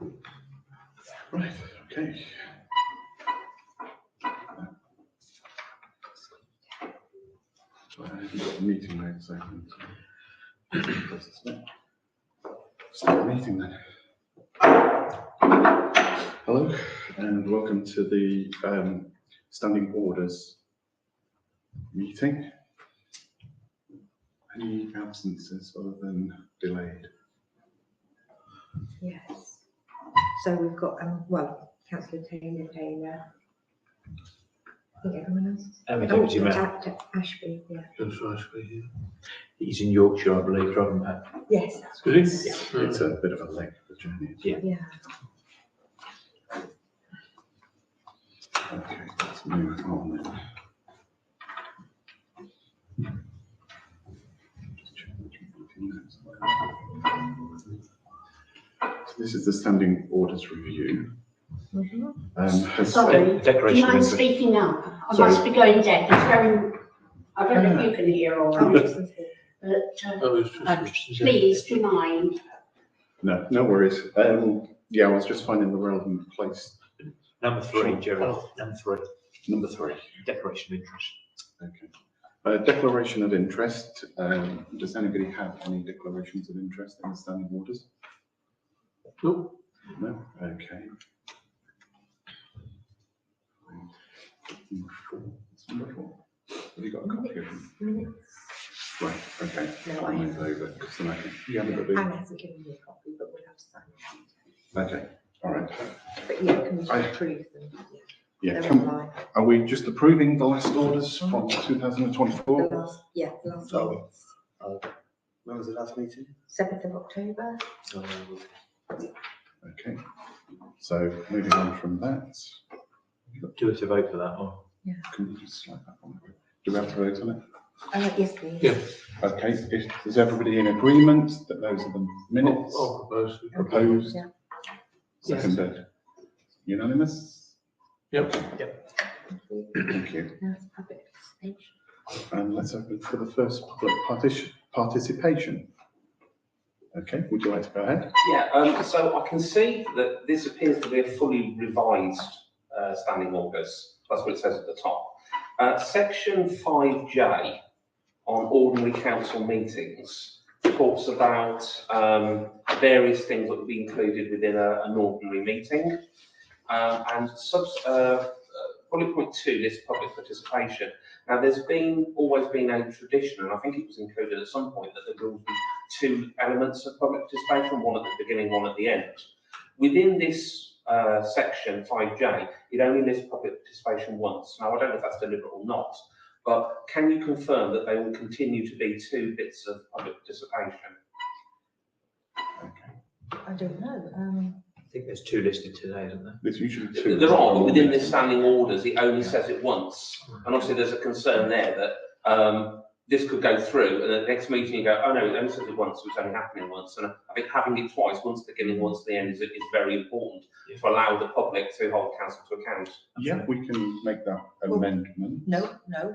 Right, okay. So I haven't got the meeting notes open. Start the meeting then. Hello and welcome to the standing orders meeting. Any absences other than delayed? Yes. So we've got, well, Councillor Taylor. I think everyone else. Deputy Mayor. Ashby, yeah. Councillor Ashby, yeah. He's in Yorkshire, I believe, driving back. Yes, that's Is right. he? It's a bit of a length of journey. Yeah. Yeah. Okay, let's move on then. Just check the meeting notes. So this is the standing orders review. Mhm. Sorry, do Declaration you of mind interest. speaking up? I Sorry. must be going deaf. It's very, I don't know if you can hear all Oh, right, Tristan's here. but Oh, it's just. please, do you mind? No worries. Yeah, I was just finding the relevant place. Number 3, Sure. Gerald. Number 3, Number 3. declaration of interest. Okay. Declaration of interest. Does anybody have any declarations of interest in the standing orders? Nope. No? Okay. Number 4. Have you got a copy of them? Minutes. Right, okay. No, I'll I move haven't. over because then I can, you haven't got the, Anna hasn't given me a copy, but we'll have to sign it. okay, all right. But yeah, can we just I- approve them? Yeah, They're come, online. are we just approving the last orders from 2024? The last, yeah, the last Oh. minutes. When was the last meeting? 7th of October. Okay, so moving on from that, Do we have to vote for that one? can you just slide that on? Do we have to vote on it? Yes, please. Yeah. Okay, is everybody in agreement that those are the minutes I'll propose. proposed? Yeah. Seconded? Unanimous? Yep. Thank you. Now it's public participation. And let's open for the first public participation. Okay, would you like to go ahead? Yeah, so I can see that this appears to be a fully revised standing orders. That's what it says at the top. Section 5J on ordinary council meetings talks about various things that will be included within an ordinary meeting. And bullet point 2 lists public participation. Now, there's always been a tradition, and I think it was included at some point, that there will be 2 elements of public participation, one at the beginning, one at the end. Within this section 5J, it only lists public participation once. Now, I don't know if that's deliberate or not, but can you confirm that there will continue to be 2 bits of public participation? I don't know. I think there's 2 listed today, isn't there? There's usually 2. There are, but within this standing orders, it only says it once. And obviously, there's a concern there that this could go through, and at the next meeting you go, oh no, it only says it once, so it's only happening once. And I think having it twice, once at the beginning, once at the end, is very important to allow the public to hold council to account. Yeah, we can make that amendment. No,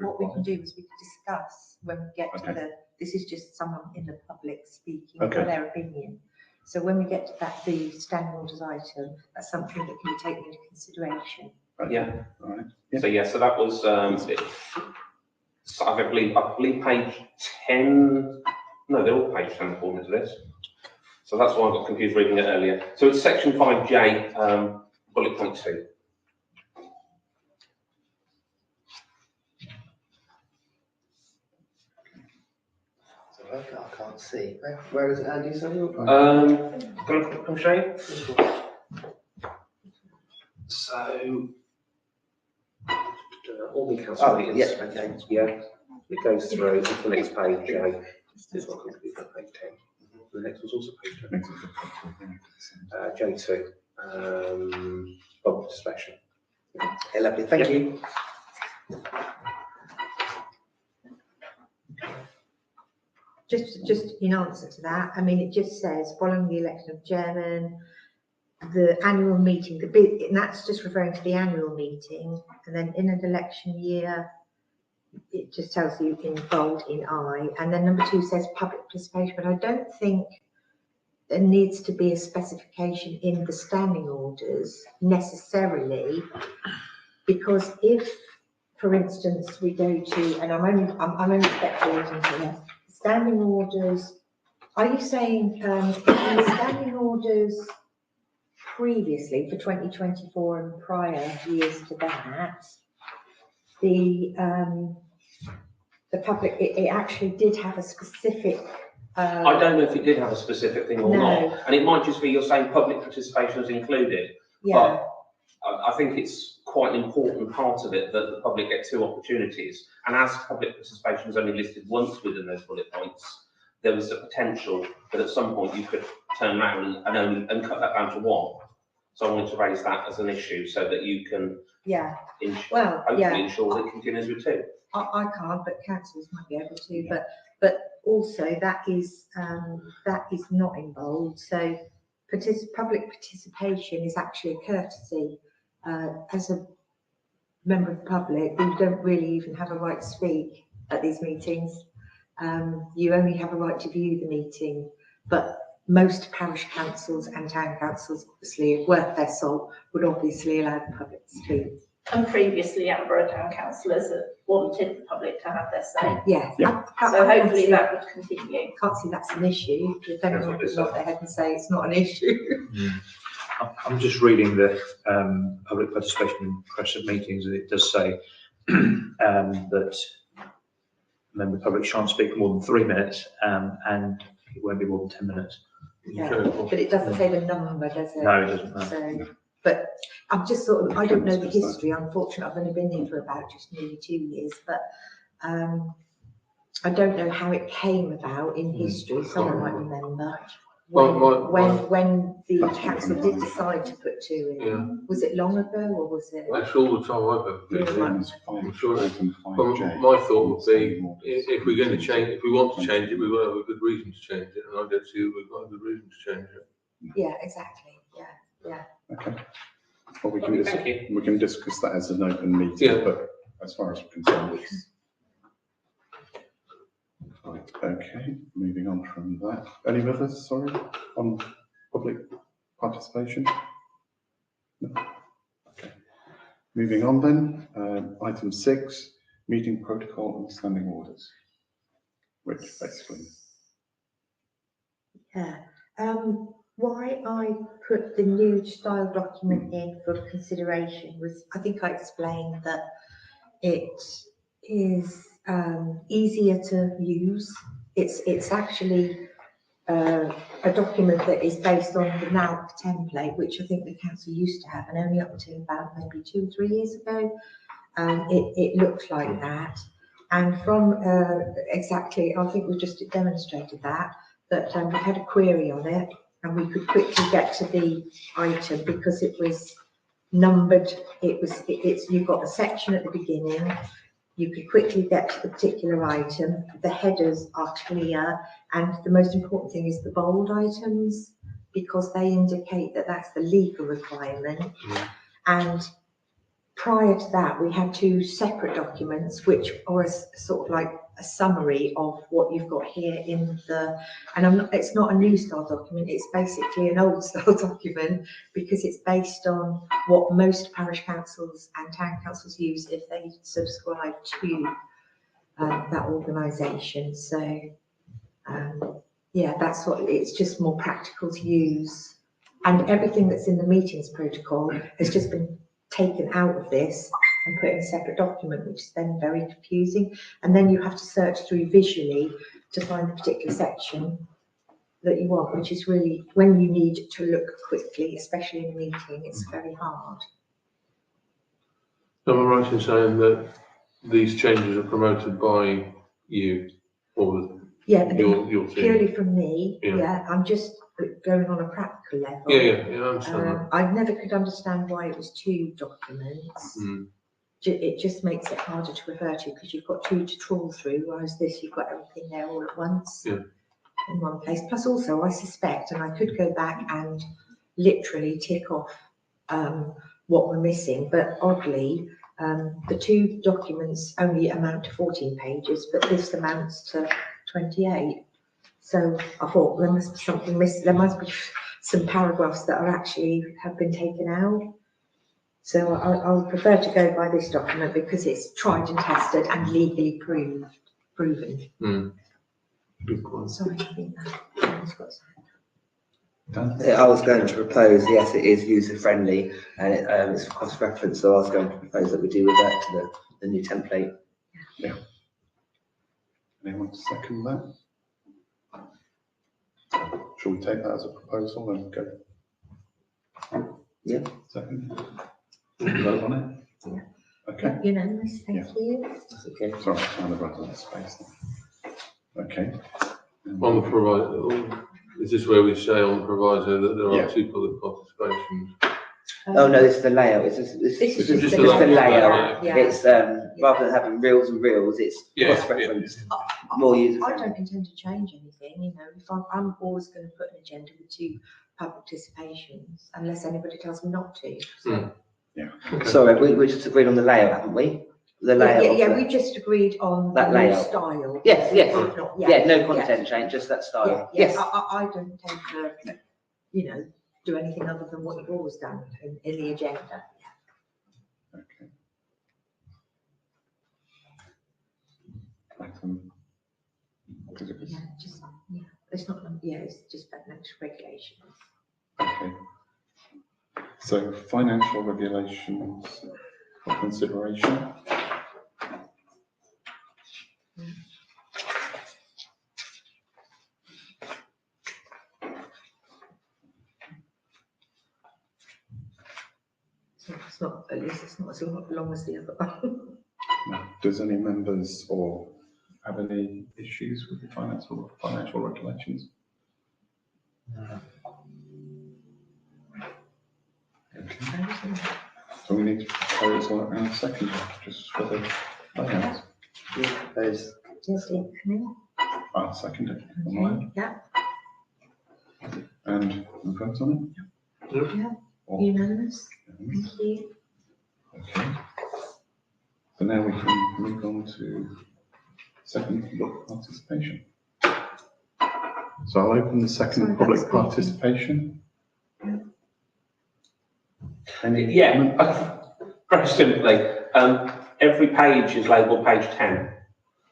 what we can do is we can discuss when we get to Okay. this is just someone in the public speaking Okay. for their opinion. So when we get to that, the standing orders item, that's something that can be taken into consideration. Okay, Yeah. all right. So that was, so I believe page 10, no, they're all page 10 according to this. So that's why I got confused reading it earlier. So it's section 5J, bullet point 2. I can't see. Where is it, Andy? Can I show you? So, all the council Oh, meetings. yes, okay. Yeah, it goes through to the next page, this one could be page 10. The next one's also page 10. J2, public participation. Okay, lovely, thank you. Just in answer to that, I mean, it just says following the election of chairman, the annual meeting, and that's just referring to the annual meeting, and then in an election year, it just tells you in bold in I, and then number 2 says public participation, but I don't think there needs to be a specification in the standing orders necessarily, because if, for instance, we go to, and I'm only speculating here, standing orders, are you saying, in the standing orders previously for 2024 and prior years to that, the public, it actually did have a specific, I don't know if it did have a specific thing or No. not, and it might just be you're saying public participation is included. yeah, I think it's quite an important part of it that the public get two opportunities. And as public participation is only listed once within those bullet points, there was a potential that at some point you could turn around and cut that down to one. So I wanted to raise that as an issue so that you can yeah, ins- well, hopefully yeah, ensure that it continues with two. I can't, but councillors might be able to, but also that is not in bold, so public participation is actually a courtesy. As a member of the public, we don't really even have a right to speak at these meetings. You only have a right to view the meeting, but most parish councils and town councils, obviously, worth their salt, would obviously allow the public to speak. And previously, Attenborough town councillors have wanted the public to have their say. Yeah. Yeah. So hopefully that would continue. Can't see that's an issue. If anyone what could they nod their head and say it's not an issue. I'm just reading the public participation in press of meetings, and it does say that member of the public shan't speak for more than 3 minutes, and it won't be more than 10 minutes. Yeah, but it doesn't say the number, does it? No, it doesn't. No. So, but I'm just sort of, I don't know the history, unfortunately, I've only been here for about just nearly 2 years, but I don't know how it came about in history, someone might remember. When the council did decide to put two in, Yeah. was it long ago or was it? That's all the time I've ever been. Yeah. here. It's five, I'm sure it- item Well, 5J. my thought would be, if we're going to change, if we want to change it, we will have a good reason to change it, and I don't see we've got a good reason to change it. Yeah, exactly, yeah. Okay. Well, we can, Okay, thank you. we can discuss that as an open meeting, Yeah. but as far as we're concerned, it's. Right, okay, moving on from that. Any others, sorry, on public participation? No? Okay. Moving on then, item 6, meeting protocol and standing orders. Which basically, Yeah, why I put the new style document in for consideration was, I think I explained that it is easier to use. It's actually a document that is based on the NALC template, which I think the council used to have, and only up to about maybe 2 or 3 years ago, it looked like that. And from exactly, I think we just demonstrated that we had a query on it and we could quickly get to the item because it was numbered. You've got a section at the beginning. You could quickly get to the particular item. The headers are clear. And the most important thing is the bold items, because they indicate that that's the legal requirement. And prior to that, we had 2 separate documents, which are sort of like a summary of what you've got here in the, and it's not a new style document, it's basically an old style document, because it's based on what most parish councils and town councils use if they subscribe to that organisation. So, yeah, that's what, it's just more practical to use. And everything that's in the meetings protocol has just been taken out of this and put in a separate document, which is then very confusing. And then you have to search through visually to find the particular section that you want, which is really, when you need to look quickly, especially in a meeting, it's very hard. Am I right in saying that these changes are promoted by you or Yeah, your team? purely from me, Yeah. yeah, I'm just going on a practical level. Yeah, I understand that. I never could understand why it was 2 documents. Mm. It just makes it harder to refer to because you've got 2 to trawl through, whereas this, you've got everything there all at once Yeah. in one place. Plus also, I suspect, and I could go back and literally tick off what we're missing, but oddly, the 2 documents only amount to 14 pages, but this amounts to 28. So I thought there must be something missing, there must be some paragraphs that are actually have been taken out. So I would prefer to go by this document because it's tried and tested and legally proven. Good point. Sorry, I think that. Dan? I was going to propose, yes, it is user friendly and it's cross reference, so I was going to propose that we do revert to the new template. Anyone second that? Shall we take that as a proposal and go? Yeah. Second? Vote on it? Yeah. Okay, Unanimous, thank Yeah. you. That's okay. sorry, I found the right of space. Okay. On the proviso, is this where we say on the proviso that there Yeah. are 2 public participations? Oh, no, this is the layout. This is This is just just the the layout. yeah. It's, rather than having reels and reels, it's Yeah, cross reference, I- more user I friendly. don't intend to change anything, you know, if I'm always going to put an agenda with 2 public participations, unless anybody tells me not to. So, Sorry, we just agreed on the layout, haven't we? The layout of yeah, the- we just agreed on That the new layout. style. Yes, yes. We've not- Yeah, no content change, just that style. Yeah, Yes. I don't intend to, you know, do anything other than what you've always done in the agenda. Okay. Item. Because it was, Yeah, just, yeah, it's not, yeah, it's just financial regulations. okay. So financial regulations for consideration. So it's not, at least it's not as long as the other one. Now, does any members or have any issues with the financial regulations? Okay. So we need to propose and a second just for the layout. Propose. Yes, Camille. I'll second it. Okay, yeah, And vote on it? yeah, Or- unanimous, thank you. Okay. So now we can move on to second public participation. So I'll open the second Sorry, public that's great. participation. Any Yeah, comment? very simply, every page is labelled page 10.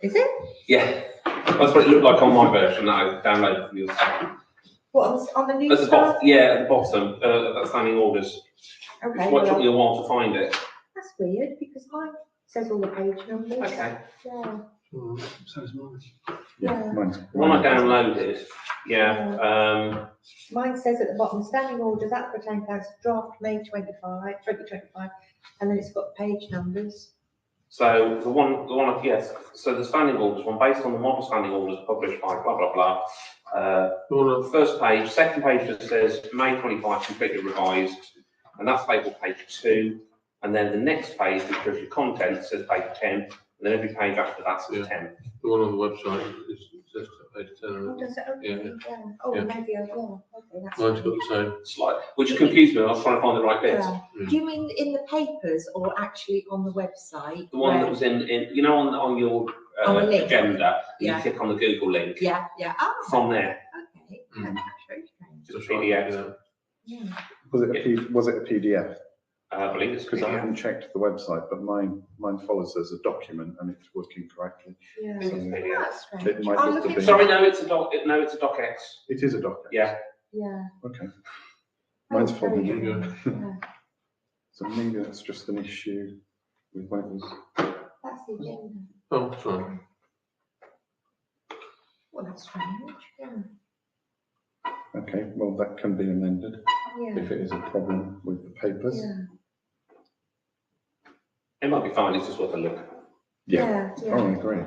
Is it? Yeah, that's what it looked like on my version that I downloaded from the other side. What, on the new At the stuff? bottom, yeah, at the bottom, at that standing orders. Okay, It's what took well, me a while to find it. that's weird, because mine says all the page numbers. Okay. Yeah, So is mine. yeah. Mine's- The one I mine doesn't. downloaded, yeah, Mine says at the bottom, standing orders, Aqua Town Council, draft May 2025, and then it's got page numbers. so the one, yes, so the standing orders one, based on the model standing orders published by blah, blah, blah. The first page, second page just says May 25 completely revised, and that's labelled page 2. And then the next page, which shows your content, says page 10, and then every page after that says Yeah. 10. The one on the website is just page 10. Oh, does it? Yeah. Okay, yeah. Oh, Yeah. maybe, yeah, okay, that's. Mine's got the same. Slight, which confused me, I was trying to find the right bit. Yeah. Do you mean in the papers or actually on the website? The one that where- was in you know, on your Oh, a link. agenda, you Yeah. click on the Google link, Yeah, yeah, oh, from there, okay, Mm. that's very strange. just PDF. Yeah. Yeah. Was it a PDF? I believe it's Because I PDF. haven't checked the website, but mine follows as a document and it's working correctly. Yeah. It's PDF. That's strange. It might I'll just look have into been- Sorry, no, it's a docx. It is a document. Yeah. Yeah. Okay. Mine's Oh, following very you. strange, yeah. So maybe that's just an issue with when it was. That's the agenda. Oh, sorry. Well, that's strange, yeah. Okay, well, that can be amended Yeah, if it is a problem with the papers. yeah, It might be fine, it's just worth a look. yeah, Oh, I yeah. agree.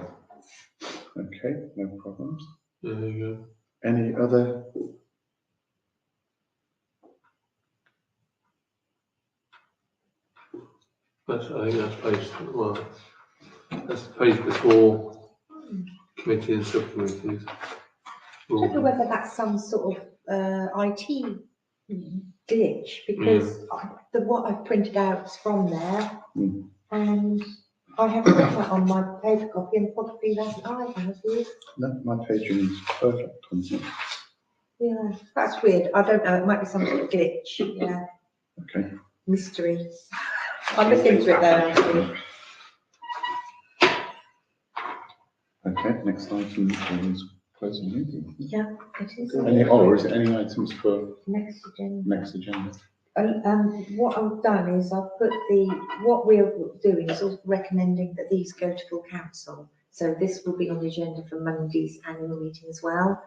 Okay, no problems. Yeah, there you go. Any other? I think that's page, well, that's the page before committee and subcommittees. I don't know whether that's some sort of IT glitch, because what I've printed out is from there, Hmm. and I haven't got that on my paper copy and probably hasn't either, have you? No, my paging is perfect. Constance. Yeah, that's weird. I don't know. It might be some sort of glitch. Yeah, Okay, mystery. I'll look into it though, Anthony. okay, next item is closing meeting. Yeah, it is. Or is it any items for Next agenda. next agenda? What I've done is I've put what we're doing is also recommending that these go to full council. So this will be on the agenda for Monday's annual meeting as well,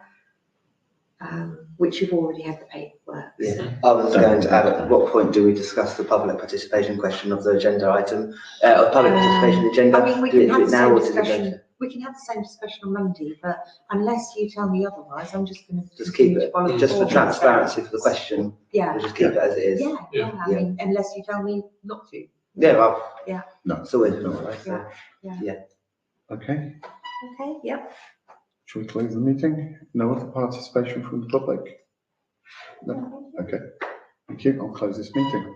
which you've already had the paperwork. Yeah, I was going to add, at what point do we discuss the public participation question of the agenda item, of public participation agenda? I mean, we Do can do have it the now same or does it go discussion. to- We can have the same discussion on Monday, but unless you tell me otherwise, I'm just going to Just keep it, follow just for the transparency for the question, Yeah, we'll just keep it as it is. yeah. I mean, unless you tell me not to. Yeah, well. Yeah. No. It's always been that way, so. Okay, Okay, yep. shall we close the meeting? No other participation from the public? No, okay. Thank you, I'll close this meeting.